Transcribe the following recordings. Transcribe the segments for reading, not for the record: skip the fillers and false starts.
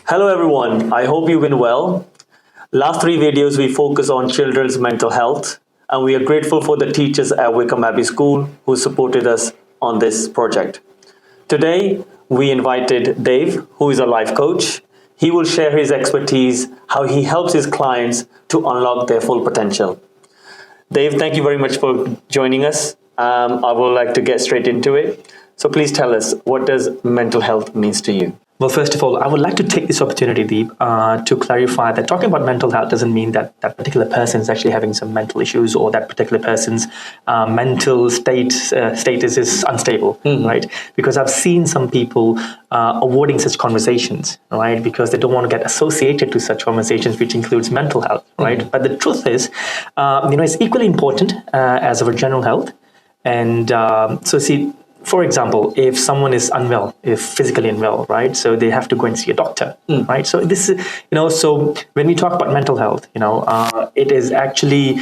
Hello everyone, I hope you've been well. Last three videos we focus on children's mental health and we are grateful for the teachers at Wickham Abbey School who supported us on this project. Today we invited Dave, who is a life coach. He will share his expertise, how he helps his clients to unlock their full potential. Dave, thank you very much for joining us. I would like to get straight into it. So please tell us, what does mental health means to you? Well, first of all, I would like to take this opportunity, Deep, to clarify that talking about mental health doesn't mean that that particular person is actually having some mental issues or that particular person's mental status is unstable, right? Because I've seen some people avoiding such conversations, right? Because they don't want to get associated to such conversations, which includes mental health, right? But the truth is, it's equally important as our general health. And for example, if someone is unwell, if physically unwell, right? So they have to go and see a doctor, right? So this is, so when we talk about mental health, it is actually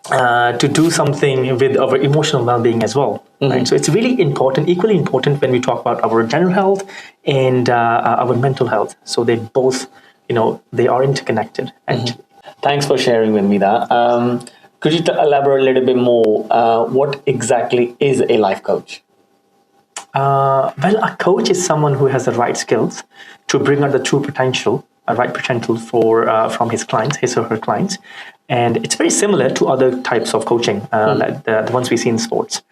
to do something with our emotional well-being as well, right? So it's really important, equally important when we talk about our general health and our mental health. So they both, they are interconnected, actually. Thanks for sharing with me that. Could you elaborate a little bit more? What exactly is a life coach? Well, a coach is someone who has the right skills to bring out the true potential, a right potential from his clients, his or her clients. And it's very similar to other types of coaching, like the ones we see in sports,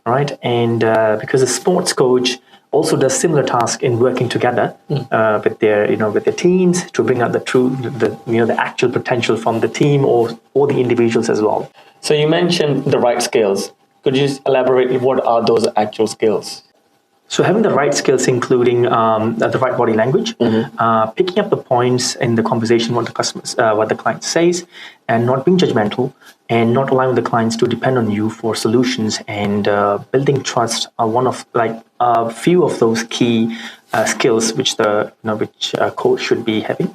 right? And because a sports coach also does similar tasks in working together with their teams to bring out the actual potential from the team or the individuals as well. So you mentioned the right skills. Could you elaborate what are those actual skills? So having the right skills, including the right body language, picking up the points in the conversation, what the client says, and not being judgmental, and not allowing the clients to depend on you for solutions, and building trust are one of a few of those key skills which a coach should be having.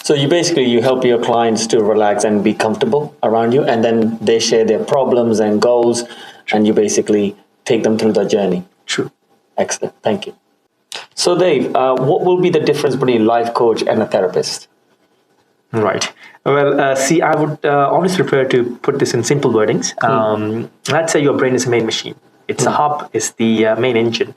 So you help your clients to relax and be comfortable around you, and then they share their problems and goals, and you basically take them through the journey. True. Excellent. Thank you. So Dave, what will be the difference between a life coach and a therapist? Right. Well, I would always prefer to put this in simple wordings. Let's say your brain is a main machine. It's a hub, it's the main engine.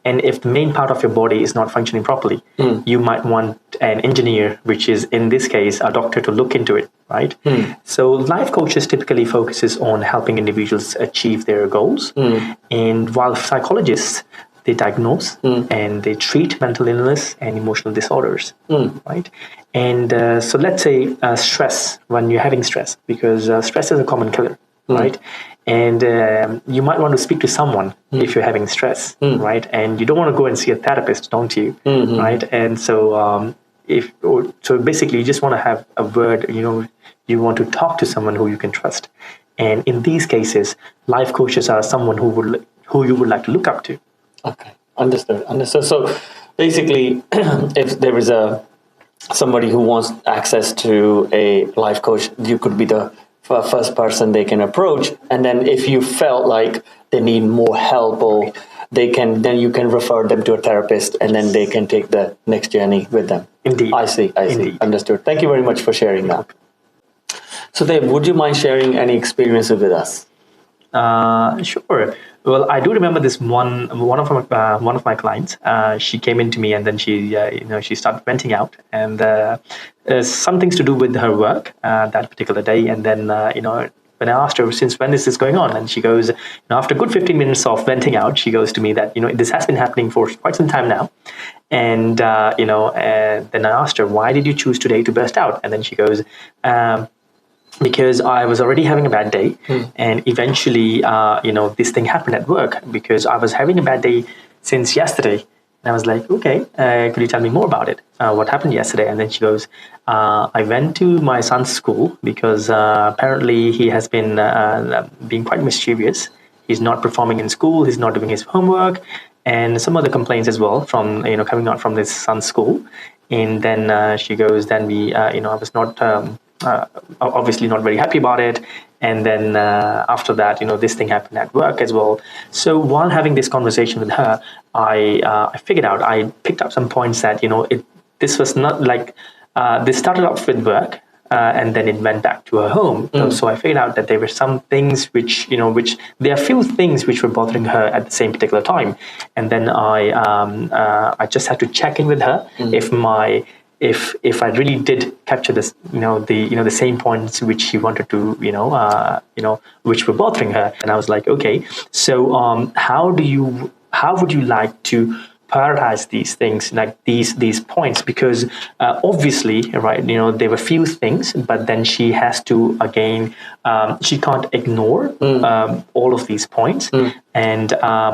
And if the main part of your body is not functioning properly, you might want an engineer, which is in this case a doctor, to look into it, right? So life coaches typically focuses on helping individuals achieve their goals. And while psychologists, they diagnose and they treat mental illness and emotional disorders, right? And so let's say stress, when you're having stress, because stress is a common killer, right? And you might want to speak to someone if you're having stress, right? And you don't want to go and see a therapist, don't you? Right? And so so basically you just want to have a word, you want to talk to someone who you can trust. And in these cases, life coaches are someone who you would like to look up to. Okay, understood. So basically, if there is somebody who wants access to a life coach, you could be the first person they can approach. And then if you felt like they need more help, or then you can refer them to a therapist, and then they can take the next journey with them. Indeed. I see. Understood. Thank you very much for sharing that. So Dave, would you mind sharing any experiences with us? Sure. Well, I do remember this one of my clients. She came into me, and then she started venting out, and some things to do with her work that particular day. And then when I asked her, since when is this going on, and she goes, after a good 15 minutes of venting out, she goes to me that this has been happening for quite some time now. And then I asked her, why did you choose today to burst out? And then she goes, because I was already having a bad day, and eventually, this thing happened at work because I was having a bad day since yesterday. And I was like, okay, could you tell me more about it? What happened yesterday? And then she goes, I went to my son's school because apparently he has been being quite mischievous. He's not performing in school. He's not doing his homework, and some other complaints as well from coming out from this son's school. And then she goes, then I was not. Obviously not very happy about it. And then after that, this thing happened at work as well. So while having this conversation with her, I figured out, I picked up some points that, this was not like they started off with work. And then it went back to her home. So I figured out that there were some things which there are few things which were bothering her at the same particular time. And then I just had to check in with her if I really did capture this, the same points which she wanted to, which were bothering her. And I was like, okay, so how would you like to prioritize these things, like these points, because obviously, right, there were few things, but then she has to again, she can't ignore all of these points, and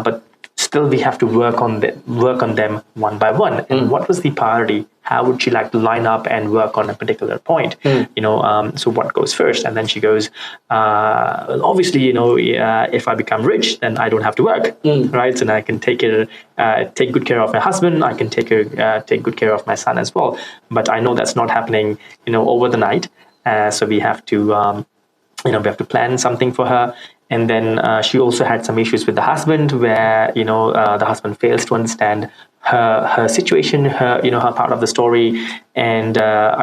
but still we have to work on them one by one. And what was the priority? How would she like to line up and work on a particular point? So what goes first? And then she goes, obviously, if I become rich, then I don't have to work, right? So then I can take good care of my husband. I can take good care of my son as well. But I know that's not happening, over the night. So we have to, we have to plan something for her. And then she also had some issues with the husband, where the husband fails to understand her situation, her part of the story, and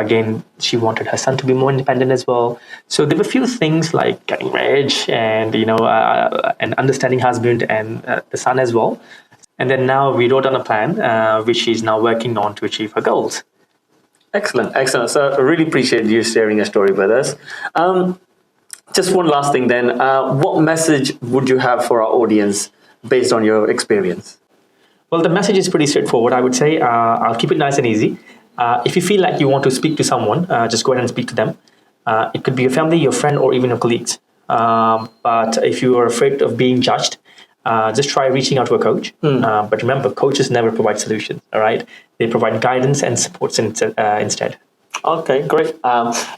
again, she wanted her son to be more independent as well. So there were a few things like getting marriage, and an understanding husband and the son as well. And then now we wrote on a plan which she's now working on to achieve her goals. Excellent. So I really appreciate you sharing your story with us. Just one last thing then. What message would you have for our audience based on your experience? Well, the message is pretty straightforward, I would say. I'll keep it nice and easy. If you feel like you want to speak to someone, just go ahead and speak to them. It could be your family, your friend, or even your colleagues. But if you are afraid of being judged, just try reaching out to a coach. But remember, coaches never provide solutions, all right? They provide guidance and support instead. Okay, great.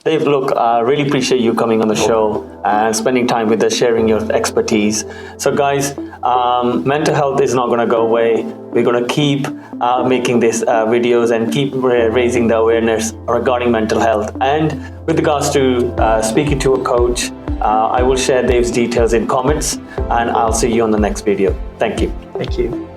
Dave, look, I really appreciate you coming on the show and spending time with us, sharing your expertise. So guys, mental health is not going to go away. We're going to keep making these videos and keep raising the awareness regarding mental health. And with regards to speaking to a coach, I will share Dave's details in comments, and I'll see you on the next video. Thank you. Thank you.